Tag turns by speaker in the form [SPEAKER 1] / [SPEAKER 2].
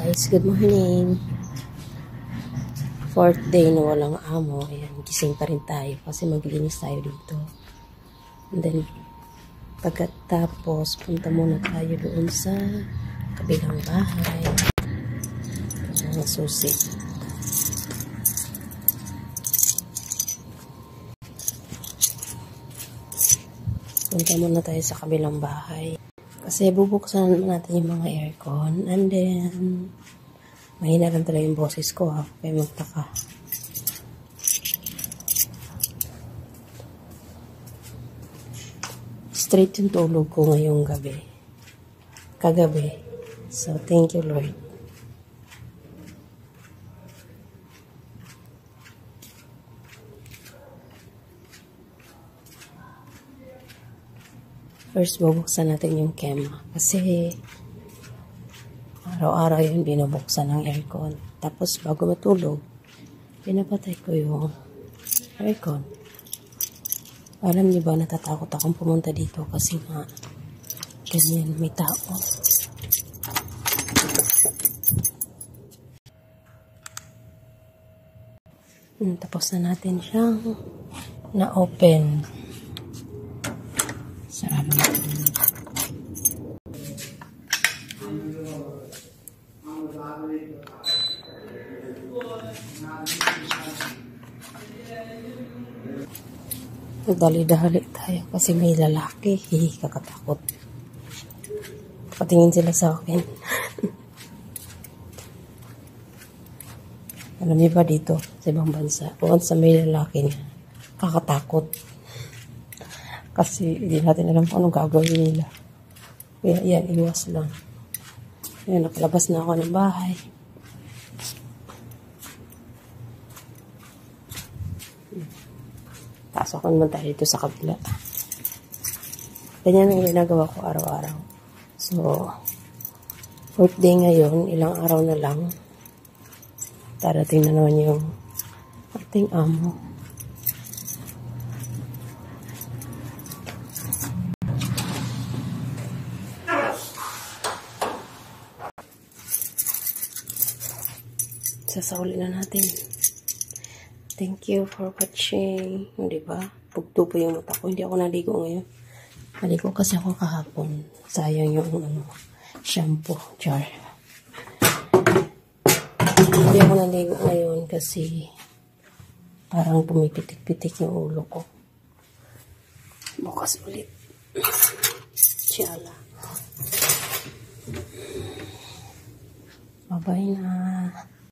[SPEAKER 1] Guys, good morning. Fourth day na walang amo. Ayan, gising pa rin tayo kasi maglinis tayo dito. And then, pagkatapos, punta muna tayo doon sa kabilang bahay. Ang susi. Punta muna tayo sa kabilang bahay. Kasi bubuksan natin yung mga aircon. And then, mahina lang talaga yung boses ko ha. Kaya magtaka. Straight yung tulog ko ngayong gabi. Kagabi. So, thank you Lord. First, bubuksan natin yung kema. Kasi, araw-araw yun binubuksan ng aircon. Tapos, bago matulog, pinapatay ko yung aircon. Alam niyo ba, natatakot akong pumunta dito kasi nga, ganyan, may tao. Tapos na natin siyang na-open. Sarado natin. Dali-dali tayo kasi may lalaki. Kakatakot. Patingin sila sa akin. Alam niyo ba dito sa ibang bansa, once may lalaki niya, kakatakot. Kasi hindi natin alam kung anong gagawin nila. Kaya yan, iwas lang. Ayan, nakalabas na ako ng bahay. Pasok naman tayo dito sa kabila. Ganyan ang ginagawa ko araw-araw. So, fourth day ngayon, ilang araw na lang. Darating na naman yung ating amo. Sasauli na natin. Thank you for watching. Hindi ba? Pugto po yung mata ko. Hindi ako naligo ngayon. Naligo kasi ako kahapon. Sayang yung shampoo jar. Hindi ako naligo ngayon kasi parang pumipitik-pitik yung ulo ko. Bukas ulit. Tsala. Bye-bye na.